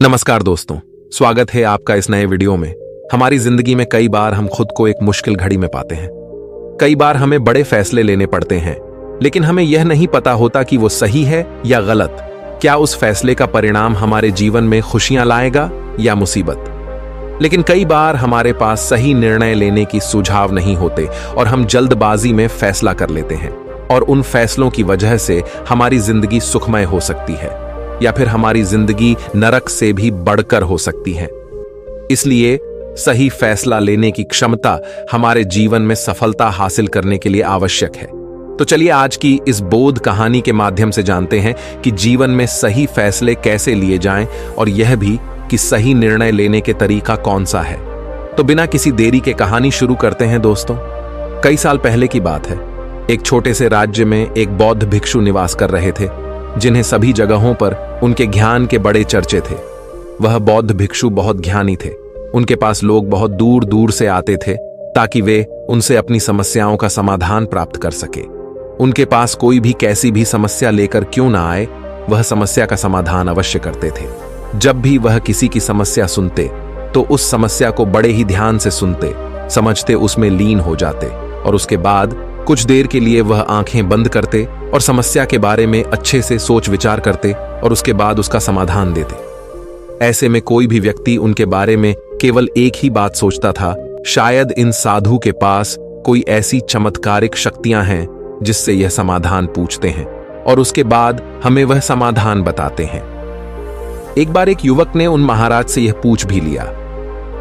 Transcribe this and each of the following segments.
नमस्कार दोस्तों, स्वागत है आपका इस नए वीडियो में। हमारी जिंदगी में कई बार हम खुद को एक मुश्किल घड़ी में पाते हैं। कई बार हमें बड़े फैसले लेने पड़ते हैं, लेकिन हमें यह नहीं पता होता कि वो सही है या गलत। क्या उस फैसले का परिणाम हमारे जीवन में खुशियां लाएगा या मुसीबत। लेकिन कई बार हमारे पास सही निर्णय लेने की सुझाव नहीं होते और हम जल्दबाजी में फैसला कर लेते हैं, और उन फैसलों की वजह से हमारी जिंदगी सुखमय हो सकती है या फिर हमारी जिंदगी नरक से भी बढ़कर हो सकती है। इसलिए सही फैसला लेने की क्षमता हमारे जीवन में सफलता हासिल करने के लिए आवश्यक है। तो चलिए आज की इस बोध कहानी के माध्यम से जानते हैं कि जीवन में सही फैसले कैसे लिए जाएं, और यह भी कि सही निर्णय लेने के तरीका कौन सा है। तो बिना किसी देरी के कहानी शुरू करते हैं दोस्तों। कई साल पहले की बात है। एक छोटे से राज्य में एक बौद्ध भिक्षु निवास कर रहे थे, जिन्हें सभी जगहों पर उनके ज्ञान के बड़े चर्चे थे। वह बौद्ध भिक्षु बहुत ज्ञानी थे। उनके पास लोग बहुत दूर दूर से आते थे ताकि वे उनसे अपनी समस्याओं का समाधान प्राप्त कर सके। उनके पास कोई भी कैसी भी समस्या लेकर क्यों ना आए, वह समस्या का समाधान अवश्य करते थे। जब भी वह किसी की समस्या सुनते तो उस समस्या को बड़े ही ध्यान से सुनते, समझते, उसमें लीन हो जाते, और उसके बाद कुछ देर के लिए वह आंखें बंद करते और समस्या के बारे में अच्छे से सोच विचार करते और उसके बाद उसका समाधान देते। ऐसे में कोई भी व्यक्ति उनके बारे में केवल एक ही बात सोचता था, शायद इन साधु के पास कोई ऐसी चमत्कारिक शक्तियां हैं जिससे यह समाधान पूछते हैं और उसके बाद हमें वह समाधान बताते हैं। एक बार एक युवक ने उन महाराज से यह पूछ भी लिया,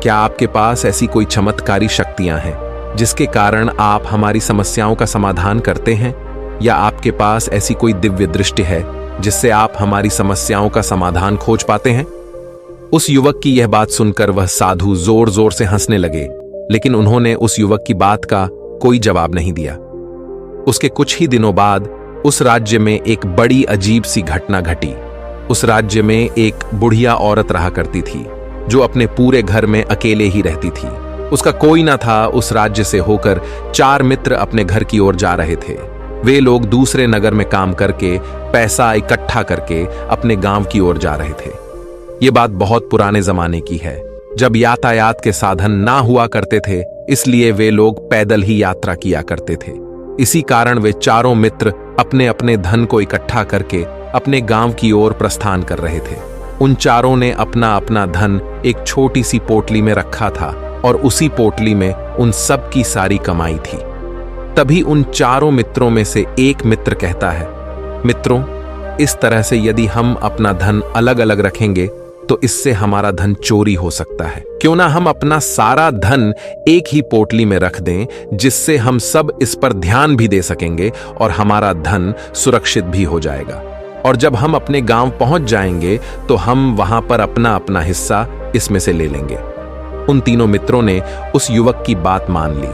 क्या आपके पास ऐसी कोई चमत्कारी शक्तियां हैं जिसके कारण आप हमारी समस्याओं का समाधान करते हैं, या आपके पास ऐसी कोई दिव्य दृष्टि है जिससे आप हमारी समस्याओं का समाधान खोज पाते हैं। उस युवक की यह बात सुनकर वह साधु जोर जोर से हंसने लगे, लेकिन उन्होंने उस युवक की बात का कोई जवाब नहीं दिया। उसके कुछ ही दिनों बाद उस राज्य में एक बड़ी अजीब सी घटना घटी। उस राज्य में एक बुढ़िया औरत रहा करती थी जो अपने पूरे घर में अकेले ही रहती थी। उसका कोई ना था। उस राज्य से होकर 4 मित्र अपने घर की ओर जा रहे थे। वे लोग दूसरे नगर में काम करके पैसा इकट्ठा करके अपने गांव की ओर जा रहे थे। ये बात बहुत पुराने जमाने की है, जब यातायात के साधन ना हुआ करते थे, इसलिए वे लोग पैदल ही यात्रा किया करते थे। इसी कारण वे चारों मित्र अपने अपने धन को इकट्ठा करके अपने गांव की ओर प्रस्थान कर रहे थे। उन चारों ने अपना अपना धन एक छोटी सी पोटली में रखा था और उसी पोटली में उन सब की सारी कमाई थी। तभी उन चारों मित्रों में से एक मित्र कहता है, मित्रों, इस तरह से यदि हम अपना धन अलग अलग रखेंगे तो इससे हमारा धन चोरी हो सकता है। क्यों ना हम अपना सारा धन एक ही पोटली में रख दें, जिससे हम सब इस पर ध्यान भी दे सकेंगे और हमारा धन सुरक्षित भी हो जाएगा। और जब हम अपने गांव पहुंच जाएंगे तो हम वहां पर अपना अपना हिस्सा इसमें से ले लेंगे। उन तीनों मित्रों ने उस युवक की बात मान ली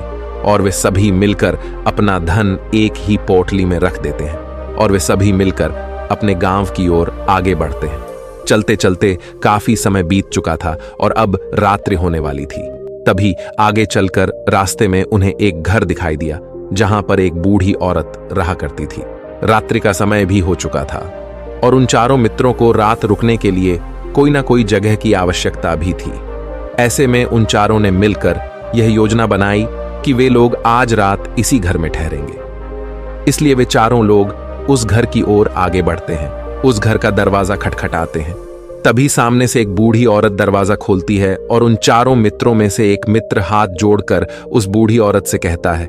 और वे सभी मिलकर अपना धन एक ही पोटली में रख देते हैं और वे सभी मिलकर अपने गांव की ओर आगे बढ़ते हैं। चलते चलते काफी समय बीत चुका था और अब रात्रि होने वाली थी। तभी आगे चलकर रास्ते में उन्हें एक घर दिखाई दिया जहां पर एक बूढ़ी औरत रहा करती थी। रात्रि का समय भी हो चुका था और उन चारों मित्रों को रात रुकने के लिए कोई ना कोई जगह की आवश्यकता भी थी। ऐसे में उन चारों ने मिलकर यह योजना बनाई कि वे लोग आज रात इसी घर में ठहरेंगे। इसलिए वे चारों लोग उस घर की ओर आगे बढ़ते हैं। उस घर का दरवाजा खटखटाते हैं। तभी सामने से एक बूढ़ी औरत दरवाजा खोलती है और उन चारों मित्रों में से एक मित्र हाथ जोड़कर उस बूढ़ी औरत से कहता है,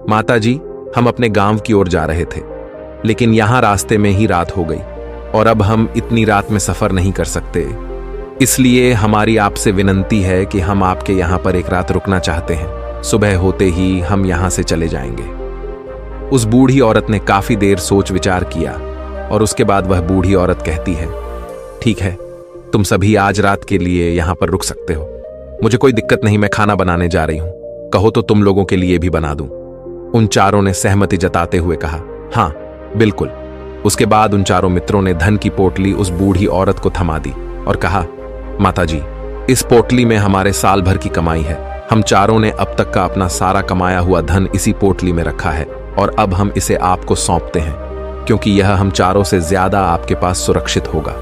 माता जी, हम अपने गांव की ओर जा रहे थे, लेकिन यहां रास्ते में ही रात हो गई और अब हम इतनी रात में सफर नहीं कर सकते। इसलिए हमारी आपसे विनंती है कि हम आपके यहाँ पर एक रात रुकना चाहते हैं। सुबह होते ही हम यहाँ से चले जाएंगे। उस बूढ़ी औरत ने काफी देर सोच विचार किया और उसके बाद वह बूढ़ी औरत कहती है, ठीक है, तुम सभी आज रात के लिए यहाँ पर रुक सकते हो। मुझे कोई दिक्कत नहीं, मैं खाना बनाने जा रही हूँ। कहो तो तुम लोगों के लिए भी बना दूं। उन चारों ने सहमति जताते हुए कहा, हाँ बिल्कुल। उसके बाद उन चारों मित्रों ने धन की पोटली उस बूढ़ी औरत को थमा दी और कहा, माता जी, इस पोटली में हमारे साल भर की कमाई है। हम चारों ने अब तक का अपना सारा कमाया हुआ धन इसी पोटली में रखा है और अब हम इसे आपको सौंपते हैं, क्योंकि यह हम चारों से ज्यादा आपके पास सुरक्षित होगा।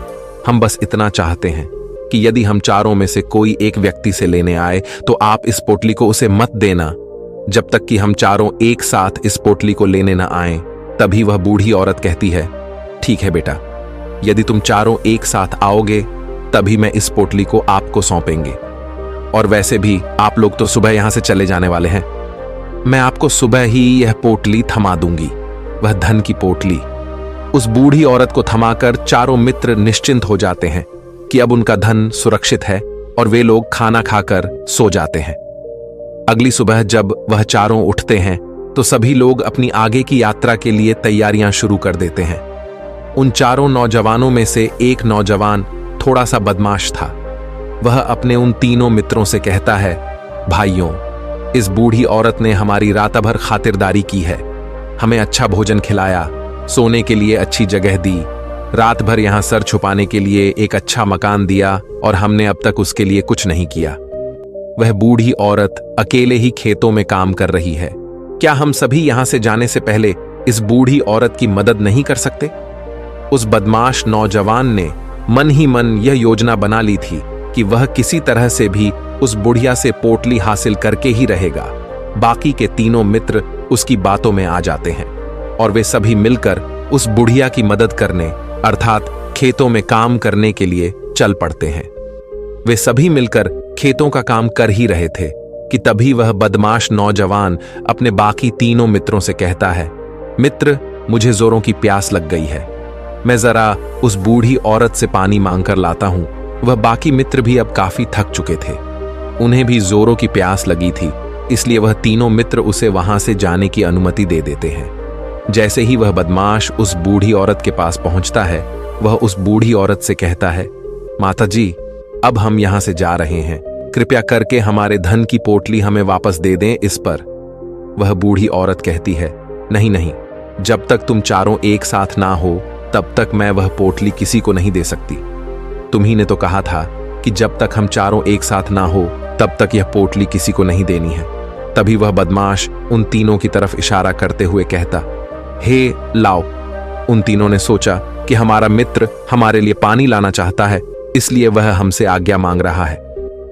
हम बस इतना चाहते हैं कि यदि हम चारों में से कोई एक व्यक्ति से लेने आए तो आप इस पोटली को उसे मत देना जब तक कि हम चारों एक साथ इस पोटली को लेने न आए। तभी वह बूढ़ी औरत कहती है, ठीक है बेटा, यदि तुम चारों एक साथ आओगे तभी मैं इस पोटली को आपको सौंपेंगे। और वैसे भी आप लोग तो सुबह यहां से चले जाने वाले हैं। मैं आपको सुबह ही यह पोटली थमा दूंगी, वह धन की पोटली। उस बूढ़ी औरत को थमाकर चारों मित्र निश्चिंत हो जाते हैं कि अब उनका धन सुरक्षित है और वे लोग खाना खाकर सो जाते हैं। अगली सुबह जब वह चारों उठते हैं तो सभी लोग अपनी आगे की यात्रा के लिए तैयारियां शुरू कर देते हैं। उन चारों नौजवानों में से एक नौजवान थोड़ा सा बदमाश था। वह अपने उन तीनों मित्रों से कहता है, भाइयों, इस बूढ़ी औरत ने हमारी रात भर खातिरदारी की है, हमें अच्छा भोजन खिलाया, सोने के लिए अच्छी जगह दी, रात भर यहां सर छुपाने के लिए एक अच्छा मकान दिया और हमने अब तक उसके लिए कुछ नहीं किया। वह बूढ़ी औरत अकेले ही खेतों में काम कर रही है। क्या हम सभी यहां से जाने से पहले इस बूढ़ी औरत की मदद नहीं कर सकते? उस बदमाश नौजवान ने मन ही मन यह योजना बना ली थी कि वह किसी तरह से भी उस बुढ़िया से पोटली हासिल करके ही रहेगा। बाकी के तीनों मित्र उसकी बातों में आ जाते हैं और वे सभी मिलकर उस बुढ़िया की मदद करने अर्थात खेतों में काम करने के लिए चल पड़ते हैं। वे सभी मिलकर खेतों का काम कर ही रहे थे कि तभी वह बदमाश नौजवान अपने बाकी तीनों मित्रों से कहता है, मित्र, मुझे जोरों की प्यास लग गई है, मैं जरा उस बूढ़ी औरत से पानी मांगकर लाता हूं। वह बाकी मित्र भी अब काफी थक चुके थे, उन्हें भी जोरों की प्यास लगी थी, इसलिए वह तीनों मित्र उसे वहां से जाने की अनुमति दे देते हैं। जैसे ही वह बदमाश उस बूढ़ी औरत के पास पहुंचता है, वह उस बूढ़ी औरत से कहता है, माता जी, अब हम यहां से जा रहे हैं, कृपया करके हमारे धन की पोटली हमें वापस दे दें। इस पर वह बूढ़ी औरत कहती है, नहीं नहीं, जब तक तुम चारों एक साथ ना हो तब तक मैं वह पोटली किसी को नहीं दे सकती। तुम्ही ने तो कहा था कि जब तक हम चारों एक साथ ना हो तब तक यह पोटली किसी को नहीं देनी है। तभी वह बदमाश उन तीनों की तरफ इशारा करते हुए कहता, हे लाओ। उन तीनों ने सोचा कि हमारा मित्र हमारे लिए पानी लाना चाहता है, इसलिए वह हमसे आज्ञा मांग रहा है।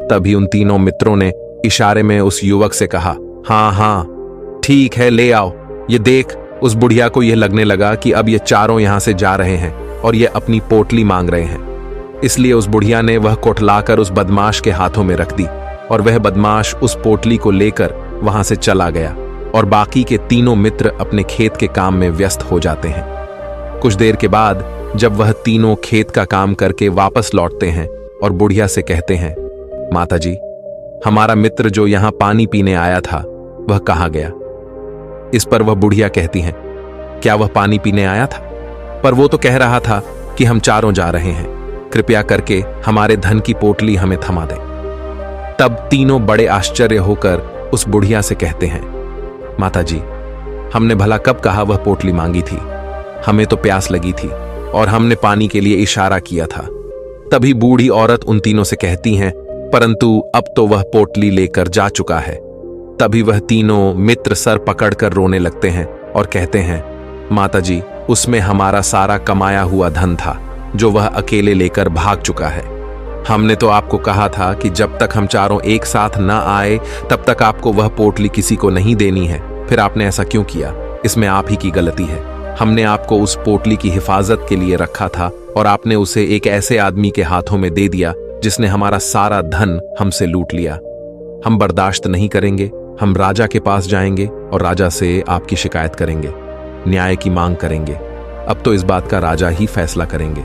तभी उन तीनों मित्रों ने इशारे में उस युवक से कहा, हाँ हाँ ठीक है, ले आओ। ये देख, उस बुढ़िया को यह लगने लगा कि अब ये चारों यहां से जा रहे हैं और ये अपनी पोटली मांग रहे हैं, इसलिए उस बुढ़िया ने वह कोठलाकर उस बदमाश के हाथों में रख दी और वह बदमाश उस पोटली को लेकर वहां से चला गया और बाकी के तीनों मित्र अपने खेत के काम में व्यस्त हो जाते हैं। कुछ देर के बाद जब वह तीनों खेत का काम करके वापस लौटते हैं और बुढ़िया से कहते हैं, माता जी, हमारा मित्र जो यहां पानी पीने आया था वह कहाँ गया? इस पर वह बुढ़िया कहती हैं, क्या वह पानी पीने आया था? पर वो तो कह रहा था कि हम चारों जा रहे हैं, कृपया करके हमारे धन की पोटली हमें थमा दें। तब तीनों बड़े आश्चर्य होकर उस बुढ़िया से कहते हैं, माता जी, हमने भला कब कहा वह पोटली मांगी थी? हमें तो प्यास लगी थी और हमने पानी के लिए इशारा किया था। तभी बूढ़ी औरत उन तीनों से कहती हैं, परंतु अब तो वह पोटली लेकर जा चुका है। तभी वह तीनों मित्र सर पकड़कर रोने लगते हैं और कहते हैं, माता जी, उसमें हमारा सारा कमाया हुआ धन था जो वह अकेले लेकर भाग चुका है। हमने तो आपको कहा था कि जब तक हम चारों एक साथ न आए तब तक आपको वह पोटली किसी को नहीं देनी है, फिर आपने ऐसा क्यों किया? इसमें आप ही की गलती है। हमने आपको उस पोटली की हिफाजत के लिए रखा था और आपने उसे एक ऐसे आदमी के हाथों में दे दिया जिसने हमारा सारा धन हमसे लूट लिया। हम बर्दाश्त नहीं करेंगे, हम राजा के पास जाएंगे और राजा से आपकी शिकायत करेंगे, न्याय की मांग करेंगे। अब तो इस बात का राजा ही फैसला करेंगे।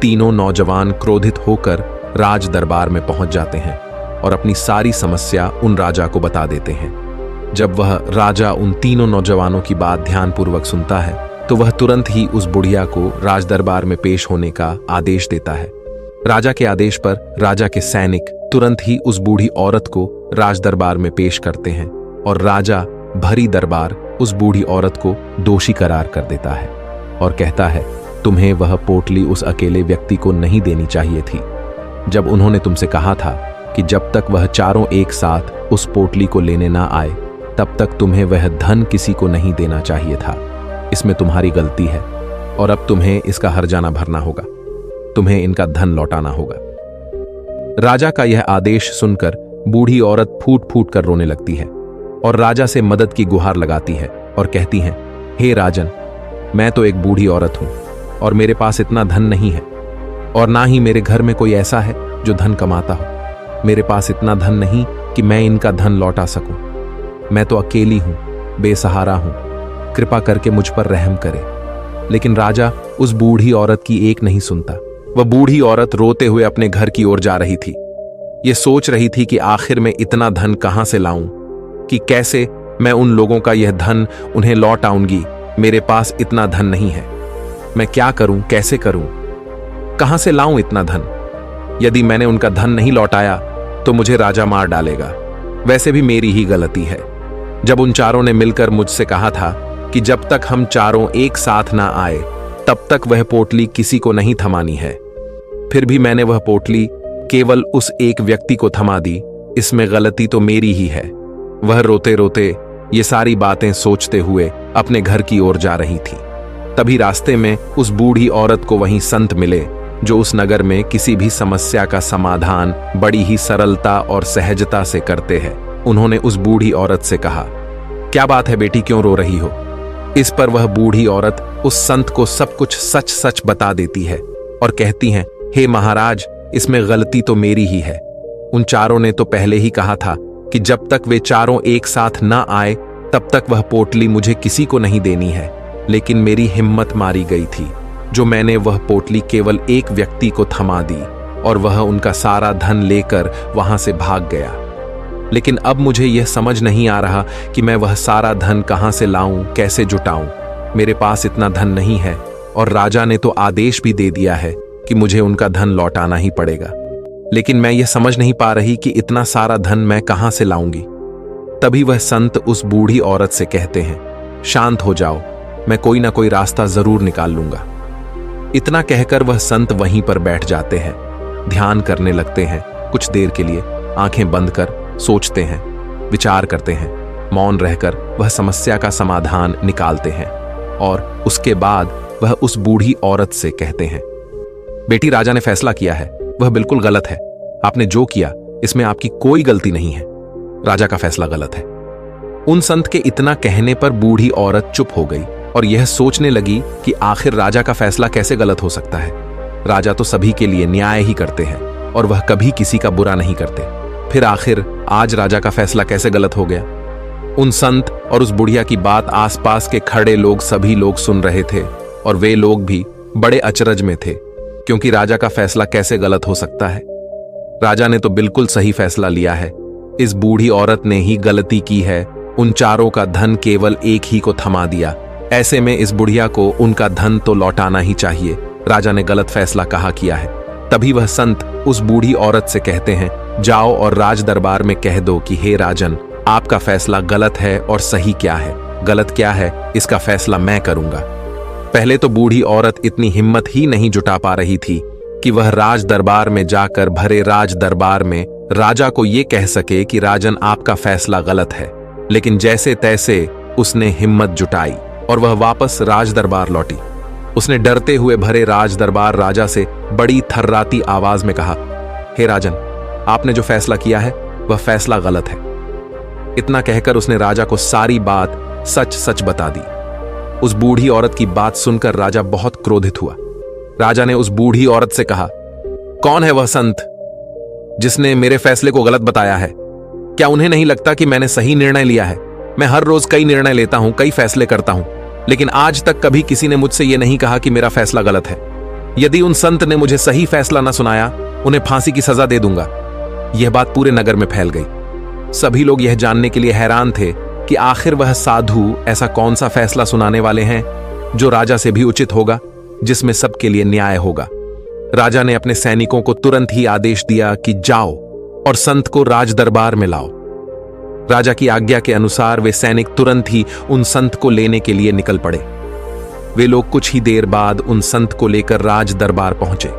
तीनों नौजवान क्रोधित होकर राज दरबार में पहुंच जाते हैं और अपनी सारी समस्या उन राजा को बता देते हैं। जब वह राजा उन तीनों नौजवानों की बात ध्यानपूर्वक सुनता है तो वह तुरंत ही उस बुढ़िया को राज दरबार में पेश होने का आदेश देता है। राजा के आदेश पर राजा के सैनिक तुरंत ही उस बूढ़ी औरत को राज दरबार में पेश करते हैं और राजा भरी दरबार उस बूढ़ी औरत को दोषी करार कर देता है और कहता है, तुम्हें वह पोटली उस अकेले व्यक्ति को नहीं देनी चाहिए थी। जब उन्होंने तुमसे कहा था कि जब तक वह चारों एक साथ उस पोटली को लेने ना आए तब तक तुम्हें वह धन किसी को नहीं देना चाहिए था। इसमें तुम्हारी गलती है और अब तुम्हें इसका हर्जाना भरना होगा, तुम्हें इनका धन लौटाना होगा। राजा का यह आदेश सुनकर बूढ़ी औरत फूट फूट कर रोने लगती है और राजा से मदद की गुहार लगाती है और कहती हैं, हे राजन, मैं तो एक बूढ़ी औरत हूं और मेरे पास इतना धन नहीं है और ना ही मेरे घर में कोई ऐसा है जो धन कमाता हो। मेरे पास इतना धन नहीं कि मैं इनका धन लौटा सकूं। मैं तो अकेली हूं, बेसहारा हूं, कृपा करके मुझ पर रहम करे। लेकिन राजा उस बूढ़ी औरत की एक नहीं सुनता। वह बूढ़ी औरत रोते हुए अपने घर की ओर जा रही थी। ये सोच रही थी कि आखिर मैं इतना धन कहां से लाऊं, कि कैसे मैं उन लोगों का यह धन उन्हें लौट आऊंगी। मेरे पास इतना धन नहीं है। मैं क्या करूं, कैसे करूं, कहां से लाऊं इतना धन? यदि मैंने उनका धन नहीं लौटाया तो मुझे राजा मार डालेगा। वैसे भी मेरी ही गलती है। जब उन चारों ने मिलकर मुझसे कहा था कि जब तक हम चारों एक साथ ना आए तब तक वह पोटली किसी को नहीं थमानी है, फिर भी मैंने वह पोटली केवल उस एक व्यक्ति को थमा दी। इसमें गलती तो मेरी ही है। वह रोते रोते ये सारी बातें सोचते हुए अपने घर की ओर जा रही थी। तभी रास्ते में उस बूढ़ी औरत को वहीं संत मिले जो उस नगर में किसी भी समस्या का समाधान बड़ी ही सरलता और सहजता से करते हैं। उन्होंने उस बूढ़ी औरत से कहा, क्या बात है बेटी, क्यों रो रही हो? इस पर वह बूढ़ी औरत उस संत को सब कुछ सच सच बता देती है और कहती हैं, हे महाराज, इसमें गलती तो मेरी ही है। उन चारों ने तो पहले ही कहा था कि जब तक वे चारों एक साथ ना आए तब तक वह पोटली मुझे किसी को नहीं देनी है। लेकिन मेरी हिम्मत मारी गई थी जो मैंने वह पोटली केवल एक व्यक्ति को थमा दी और वह उनका सारा धन लेकर वहां से भाग गया। लेकिन अब मुझे यह समझ नहीं आ रहा कि मैं वह सारा धन कहां से लाऊं, कैसे जुटाऊं। मेरे पास इतना धन नहीं है और राजा ने तो आदेश भी दे दिया है कि मुझे उनका धन लौटाना ही पड़ेगा। लेकिन मैं यह समझ नहीं पा रही कि इतना सारा धन मैं कहां से लाऊंगी। तभी वह संत उस बूढ़ी औरत से कहते हैं, शांत हो जाओ, मैं कोई ना कोई रास्ता जरूर निकाल लूंगा। इतना कहकर वह संत वहीं पर बैठ जाते हैं, ध्यान करने लगते हैं। कुछ देर के लिए आंखें बंद कर सोचते हैं, विचार करते हैं। मौन रहकर वह समस्या का समाधान निकालते हैं और उसके बाद वह उस बूढ़ी औरत से कहते हैं, बेटी, राजा ने फैसला किया है, वह बिल्कुल गलत है। आपने जो किया इसमें आपकी कोई गलती नहीं है। राजा का फैसला गलत है। उन संत के इतना कहने पर बूढ़ी औरत चुप हो गई और यह सोचने लगी कि आखिर राजा का फैसला कैसे गलत हो सकता है। राजा तो सभी के लिए न्याय ही करते हैं और वह कभी किसी का बुरा नहीं करते। फिर आखिर आज राजा का फैसला कैसे गलत हो गया? उन संत और उस बुढ़िया की बात आसपास के खड़े लोग सभी लोग सुन रहे थे और वे लोग भी बड़े अचरज में थे, क्योंकि राजा का फैसला कैसे गलत हो सकता है। राजा ने तो बिल्कुल सही फैसला लिया है। इस बूढ़ी औरत ने ही गलती की है, उन चारों का धन केवल एक ही को थमा दिया। ऐसे में इस बुढ़िया को उनका धन तो लौटाना ही चाहिए। राजा ने गलत फैसला कहा किया है। तभी वह संत उस बूढ़ी औरत से कहते हैं, जाओ और राज दरबार में कह दो कि हे राजन, आपका फैसला गलत है और सही क्या है, गलत क्या है, इसका फैसला मैं करूंगा। पहले तो बूढ़ी औरत इतनी हिम्मत ही नहीं जुटा पा रही थी कि वह राज दरबार में जाकर भरे राज दरबार में राजा को यह कह सके कि राजन, आपका फैसला गलत है। लेकिन जैसे तैसे उसने हिम्मत जुटाई और वह वापस राज दरबार लौटी। उसने डरते हुए भरे राज दरबार राजा से बड़ी थर्राती आवाज में कहा, हे राजन, आपने जो फैसला किया है वह फैसला गलत है। इतना कहकर उसने राजा को सारी बात सच सच बता दी। उस बूढ़ी औरत की बात सुनकर राजा बहुत क्रोधित हुआ। राजा ने उस बूढ़ी औरत से कहा, कौन है वह संत जिसने मेरे फैसले को गलत बताया है? क्या उन्हें नहीं लगता कि मैंने सही निर्णय लिया है? मैं हर रोज कई निर्णय लेता हूं, कई फैसले करता हूं, लेकिन आज तक कभी किसी ने मुझसे यह नहीं कहा कि मेरा फैसला गलत है। यदि उन संत ने मुझे सही फैसला न सुनाया, उन्हें फांसी की सजा दे दूंगा। यह बात पूरे नगर में फैल गई। सभी लोग यह जानने के लिए हैरान थे कि आखिर वह साधु ऐसा कौन सा फैसला सुनाने वाले हैं जो राजा से भी उचित होगा, जिसमें सबके लिए न्याय होगा। राजा ने अपने सैनिकों को तुरंत ही आदेश दिया कि जाओ और संत को राज दरबार में लाओ। राजा की आज्ञा के अनुसार वे सैनिक तुरंत ही उन संत को लेने के लिए निकल पड़े। वे लोग कुछ ही देर बाद उन संत को लेकर राज दरबार पहुंचे।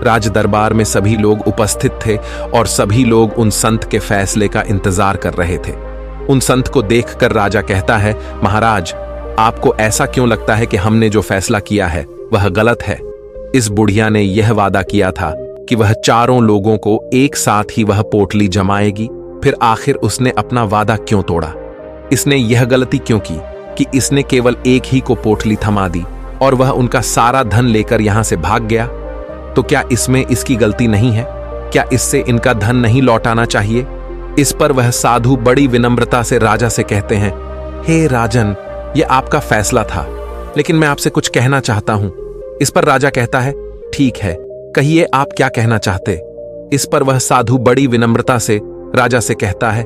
राज दरबार में सभी लोग उपस्थित थे और सभी लोग उन संत के फैसले का इंतजार कर रहे थे। उन संत को देखकर राजा कहता है, महाराज, आपको ऐसा क्यों लगता है कि हमने जो फैसला किया है वह गलत है? इस बुढ़िया ने यह वादा किया था कि वह चारों लोगों को एक साथ ही वह पोटली जमाएगी। फिर आखिर उसने अपना वादा क्यों तोड़ा? इसने यह गलती क्यों की कि इसने केवल एक ही को पोटली थमा दी और वह उनका सारा धन लेकर यहां से भाग गया? तो क्या इसमें इसकी गलती नहीं है? क्या इससे इनका धन नहीं लौटाना चाहिए? इस पर वह साधु बड़ी विनम्रता से राजा से कहते हैं, हे राजन, यह आपका फैसला था, लेकिन मैं आपसे कुछ कहना चाहता हूं। इस पर राजा कहता है, ठीक है, कहिए आप क्या कहना चाहते। इस पर वह साधु बड़ी विनम्रता से राजा से कहता है,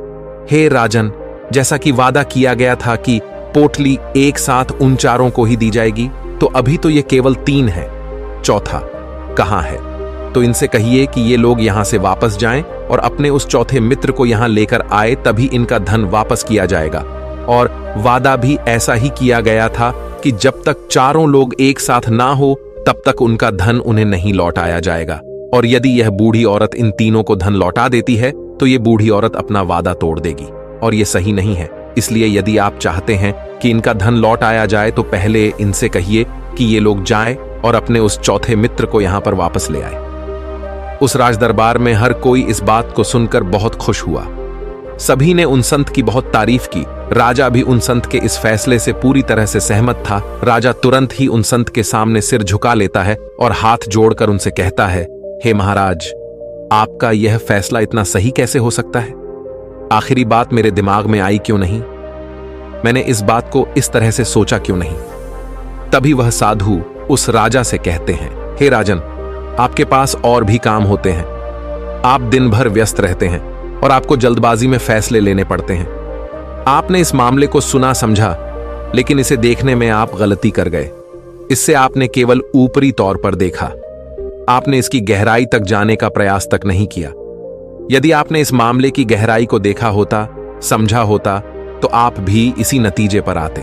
हे राजन, जैसा कि वादा किया गया था कि पोटली एक साथ उन चारों को ही दी जाएगी, तो अभी तो ये केवल 3 है, चौथा कहां है? तो इनसे कहिए कि ये लोग यहां से वापस जाएं और अपने उस चौथे मित्र को यहां लेकर आए, तभी इनका धन वापस किया जाएगा। और वादा भी ऐसा ही किया गया था कि जब तक चारों लोग एक साथ ना हो तब तक उनका धन उन्हें नहीं लौटाया जाएगा। और यदि यह बूढ़ी औरत इन तीनों को धन लौटा देती है तो ये बूढ़ी औरत अपना वादा तोड़ देगी, और ये सही नहीं है। इसलिए यदि आप चाहते हैं कि इनका धन लौट आया जाए तो पहले इनसे कहिए कि ये लोग जाएं और अपने उस चौथे मित्र को यहां पर वापस ले आए। उस राजदरबार में हर कोई इस बात को सुनकर बहुत खुश हुआ। सभी ने उन संत की बहुत तारीफ की। राजा भी उन संत के इस फैसले से पूरी तरह से सहमत था। राजा तुरंत ही उन संत के सामने सिर झुका लेता है और हाथ जोड़कर उनसे कहता है, हे महाराज, आपका यह फैसला इतना सही कैसे हो सकता है? आखिरी बात मेरे दिमाग में आई क्यों नहीं? मैंने इस बात को इस तरह से सोचा क्यों नहीं? तभी वह साधु उस राजा से कहते हैं, हे राजन, आपके पास और भी काम होते हैं। आप दिन भर व्यस्त रहते हैं और आपको जल्दबाजी में फैसले लेने पड़ते हैं। आपने इस मामले को सुना समझा, लेकिन इसे देखने में आप गलती कर गए। इससे आपने केवल ऊपरी तौर पर देखा। आपने इसकी गहराई तक जाने का प्रयास तक नहीं किया। यदि आपने इस मामले की गहराई को देखा होता, समझा होता, तो आप भी इसी नतीजे पर आते।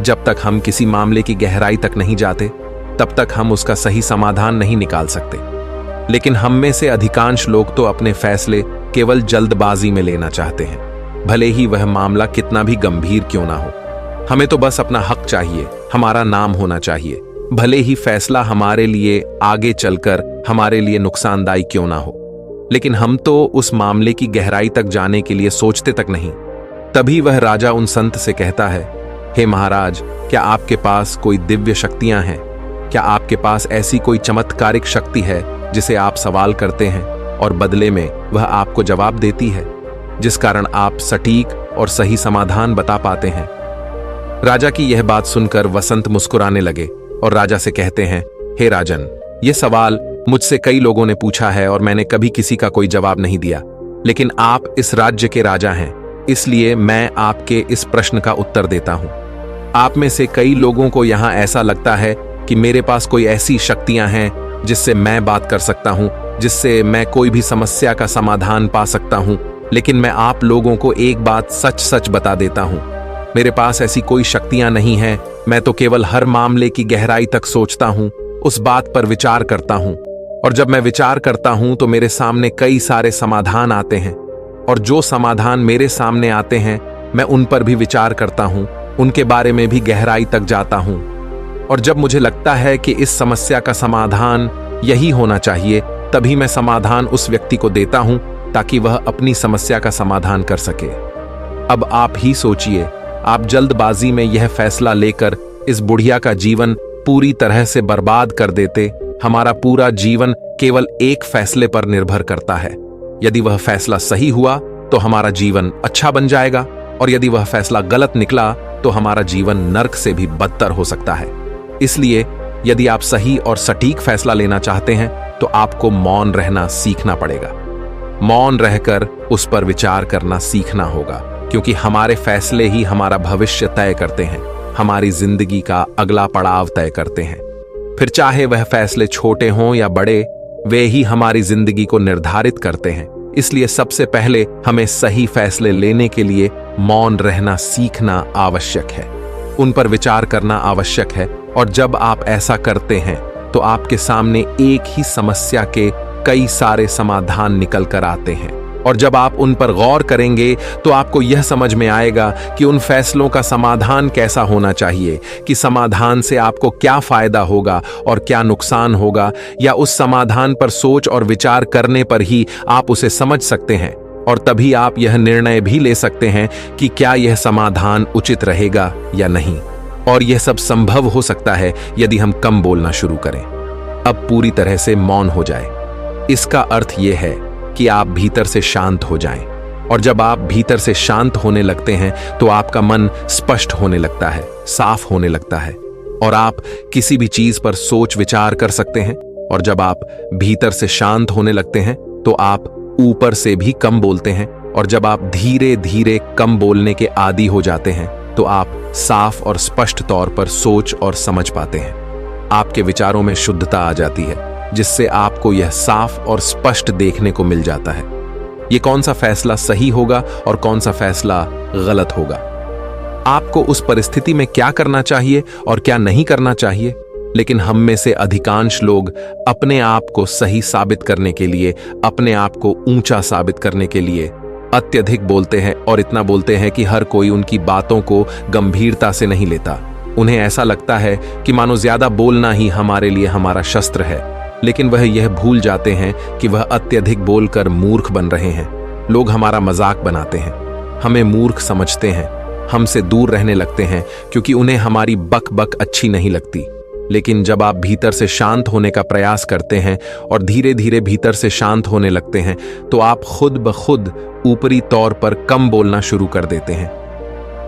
जब तक हम किसी मामले की गहराई तक नहीं जाते, तब तक हम उसका सही समाधान नहीं निकाल सकते। लेकिन हम में से अधिकांश लोग तो अपने फैसले केवल जल्दबाजी में लेना चाहते हैं, भले ही वह मामला कितना भी गंभीर क्यों ना हो। हमें तो बस अपना हक चाहिए, हमारा नाम होना चाहिए, भले ही फैसला हमारे लिए आगे चलकर हमारे लिए नुकसानदायी क्यों ना हो। लेकिन हम तो उस मामले की गहराई तक जाने के लिए सोचते तक नहीं। तभी वह राजा उन संत से कहता है, हे महाराज, क्या आपके पास कोई दिव्य शक्तियां हैं? क्या आपके पास ऐसी कोई चमत्कारिक शक्ति है जिसे आप सवाल करते हैं और बदले में वह आपको जवाब देती है, जिस कारण आप सटीक और सही समाधान बता पाते हैं? राजा की यह बात सुनकर वसंत मुस्कुराने लगे और राजा से कहते हैं, हे राजन, यह सवाल मुझसे कई लोगों ने पूछा है और मैंने कभी किसी का कोई जवाब नहीं दिया। लेकिन आप इस राज्य के राजा हैं, इसलिए मैं आपके इस प्रश्न का उत्तर देता हूं। आप में से कई लोगों को यहां ऐसा लगता है कि मेरे पास कोई ऐसी शक्तियां हैं जिससे मैं बात कर सकता हूं, जिससे मैं कोई भी समस्या का समाधान पा सकता हूं। लेकिन मैं आप लोगों को एक बात सच सच बता देता हूं, मेरे पास ऐसी कोई शक्तियां नहीं हैं। मैं तो केवल हर मामले की गहराई तक सोचता हूं, उस बात पर विचार करता हूं, और जब मैं विचार करता हूं तो मेरे सामने कई सारे समाधान आते हैं, और जो समाधान मेरे सामने आते हैं मैं उन पर भी विचार करता हूं, उनके बारे में भी गहराई तक जाता हूं। और जब मुझे लगता है कि इस समस्या का समाधान यही होना चाहिए, तभी मैं समाधान उस व्यक्ति को देता हूं ताकि वह अपनी समस्या का समाधान कर सके। अब आप ही सोचिए, आप जल्दबाजी में यह फैसला लेकर इस बुढ़िया का जीवन पूरी तरह से बर्बाद कर देते। हमारा पूरा जीवन केवल एक फैसले पर निर्भर करता है। यदि वह फैसला सही हुआ तो हमारा जीवन अच्छा बन जाएगा, और यदि वह फैसला गलत निकला तो हमारा जीवन नर्क से भी बदतर हो सकता है। इसलिए यदि आप सही और सटीक फैसला लेना चाहते हैं तो आपको मौन रहना सीखना पड़ेगा। मौन रहकर उस पर विचार करना सीखना होगा, क्योंकि हमारे फैसले ही हमारा भविष्य तय करते हैं, हमारी जिंदगी का अगला पड़ाव तय करते हैं। फिर चाहे वह फैसले छोटे हों या बड़े, वे ही हमारी जिंदगी को निर्धारित करते हैं। इसलिए सबसे पहले हमें सही फैसले लेने के लिए मौन रहना सीखना आवश्यक है, उन पर विचार करना आवश्यक है। और जब आप ऐसा करते हैं तो आपके सामने एक ही समस्या के कई सारे समाधान निकल कर आते हैं। और जब आप उन पर गौर करेंगे तो आपको यह समझ में आएगा कि उन फैसलों का समाधान कैसा होना चाहिए, कि समाधान से आपको क्या फायदा होगा और क्या नुकसान होगा, या उस समाधान पर सोच और विचार करने पर ही आप उसे समझ सकते हैं। और तभी आप यह निर्णय भी ले सकते हैं कि क्या यह समाधान उचित रहेगा या नहीं। और यह सब संभव हो सकता है यदि हम कम बोलना शुरू करें, अब पूरी तरह से मौन हो जाए। इसका अर्थ यह है कि आप भीतर से शांत हो जाएं। और जब आप भीतर से शांत होने लगते हैं तो आपका मन स्पष्ट होने लगता है, साफ होने लगता है, और आप किसी भी चीज पर सोच विचार कर सकते हैं। और जब आप भीतर से शांत होने लगते हैं तो आप ऊपर से भी कम बोलते हैं। और जब आप धीरे धीरे कम बोलने के आदी हो जाते हैं तो आप साफ और स्पष्ट तौर पर सोच और समझ पाते हैं। आपके विचारों में शुद्धता आ जाती है, जिससे आपको यह साफ और स्पष्ट देखने को मिल जाता है ये कौन सा फैसला सही होगा और कौन सा फैसला गलत होगा। आपको उस परिस्थिति में क्या करना चाहिए और क्या नहीं करना चाहिए। लेकिन हम में से अधिकांश लोग अपने आप को सही साबित करने के लिए, अपने आप को ऊंचा साबित करने के लिए अत्यधिक बोलते हैं, और इतना बोलते हैं कि हर कोई उनकी बातों को गंभीरता से नहीं लेता। उन्हें ऐसा लगता है कि मानो ज्यादा बोलना ही हमारे लिए हमारा शस्त्र है, लेकिन वह यह भूल जाते हैं कि वह अत्यधिक बोलकर मूर्ख बन रहे हैं। लोग हमारा मजाक बनाते हैं, हमें मूर्ख समझते हैं, हमसे दूर रहने लगते हैं क्योंकि उन्हें हमारी बक बक अच्छी नहीं लगती। लेकिन जब आप भीतर से शांत होने का प्रयास करते हैं और धीरे धीरे भीतर से शांत होने लगते हैं तो आप खुद ब खुद ऊपरी तौर पर कम बोलना शुरू कर देते हैं।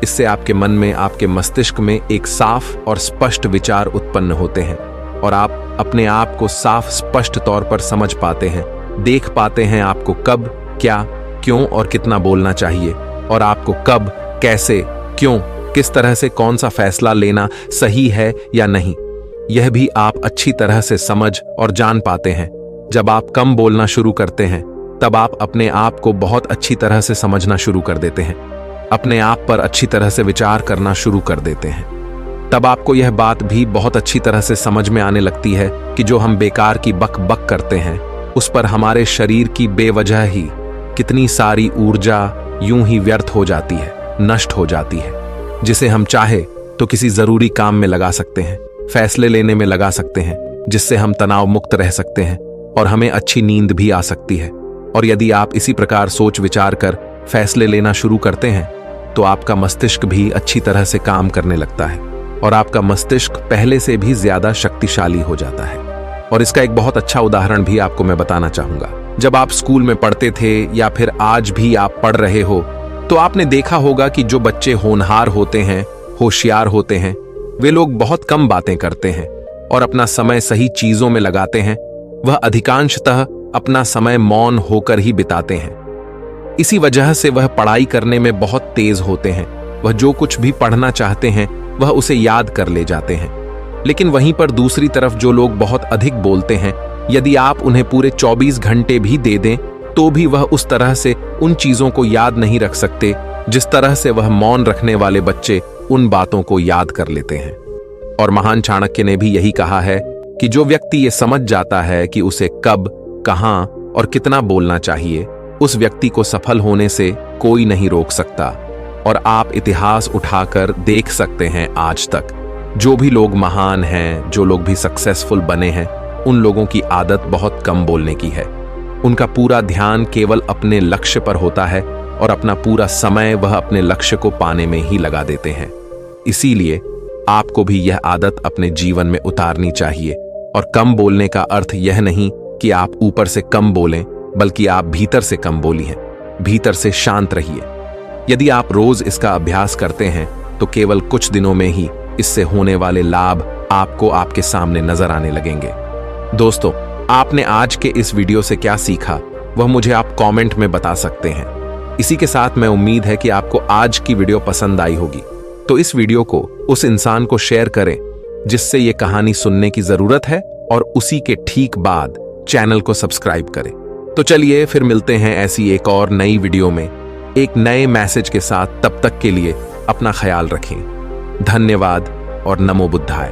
इससे आपके मन में, आपके मस्तिष्क में एक साफ और स्पष्ट विचार उत्पन्न होते हैं और आप अपने आप को साफ स्पष्ट तौर पर समझ पाते हैं, देख पाते हैं आपको कब, क्या, क्यों और कितना बोलना चाहिए, और आपको कब, कैसे, क्यों, किस तरह से कौन सा फैसला लेना सही है या नहीं, यह भी आप अच्छी तरह से समझ और जान पाते हैं। जब आप कम बोलना शुरू करते हैं तब आप अपने आप को बहुत अच्छी तरह से समझना शुरू कर देते हैं, अपने आप पर अच्छी तरह से विचार करना शुरू कर देते हैं। तब आपको यह बात भी बहुत अच्छी तरह से समझ में आने लगती है कि जो हम बेकार की बक बक करते हैं उस पर हमारे शरीर की बेवजह ही कितनी सारी ऊर्जा यूं ही व्यर्थ हो जाती है, नष्ट हो जाती है, जिसे हम चाहे तो किसी जरूरी काम में लगा सकते हैं, फैसले लेने में लगा सकते हैं, जिससे हम तनाव मुक्त रह सकते हैं और हमें अच्छी नींद भी आ सकती है। और यदि आप इसी प्रकार सोच विचार कर फैसले लेना शुरू करते हैं तो आपका मस्तिष्क भी अच्छी तरह से काम करने लगता है और आपका मस्तिष्क पहले से भी ज्यादा शक्तिशाली हो जाता है। और इसका एक बहुत अच्छा उदाहरण भी आपको मैं बताना चाहूंगा। जब आप स्कूल में पढ़ते थे या फिर आज भी आप पढ़ रहे हो तो आपने देखा होगा कि जो बच्चे होनहार होते हैं, होशियार होते हैं, वे लोग बहुत कम बातें करते हैं और अपना समय सही चीजों में लगाते हैं। वह अधिकांशतः अपना समय मौन होकर ही बिताते हैं। इसी वजह से वह पढ़ाई करने में बहुत तेज होते हैं। वह जो कुछ भी पढ़ना चाहते हैं वह उसे याद कर ले जाते हैं। लेकिन वहीं पर दूसरी तरफ जो लोग बहुत अधिक बोलते हैं, यदि आप उन्हें पूरे 24 घंटे भी दे दें तो भी वह उस तरह से उन चीजों को याद नहीं रख सकते जिस तरह से वह मौन रखने वाले बच्चे उन बातों को याद कर लेते हैं। और महान चाणक्य ने भी यही कहा है कि जो व्यक्ति ये समझ जाता है कि उसे कब, कहां और कितना बोलना चाहिए, उस व्यक्ति को सफल होने से कोई नहीं रोक सकता। और आप इतिहास उठाकर देख सकते हैं, आज तक जो भी लोग महान हैं, जो लोग भी सक्सेसफुल बने हैं, उन लोगों की आदत बहुत कम बोलने की है। उनका पूरा ध्यान केवल अपने लक्ष्य पर होता है और अपना पूरा समय वह अपने लक्ष्य को पाने में ही लगा देते हैं। इसीलिए आपको भी यह आदत अपने जीवन में उतारनी चाहिए। और कम बोलने का अर्थ यह नहीं कि आप ऊपर से कम बोलें, बल्कि आप भीतर से कम बोलिए, भीतर से शांत रहिए। यदि आप रोज इसका अभ्यास करते हैं तो केवल कुछ दिनों में ही इससे होने वाले लाभ आपको आपके सामने नजर आने लगेंगे। दोस्तों, आपने आज के इस वीडियो से क्या सीखा वह मुझे आप कमेंट में बता सकते हैं। इसी के साथ मैं उम्मीद है कि आपको आज की वीडियो पसंद आई होगी, तो इस वीडियो को उस इंसान को शेयर करें जिससे ये कहानी सुनने की जरूरत है, और उसी के ठीक बाद चैनल को सब्सक्राइब करें। तो चलिए फिर मिलते हैं ऐसी एक और नई वीडियो में एक नए मैसेज के साथ। तब तक के लिए अपना ख्याल रखें। धन्यवाद और नमो बुद्धाय।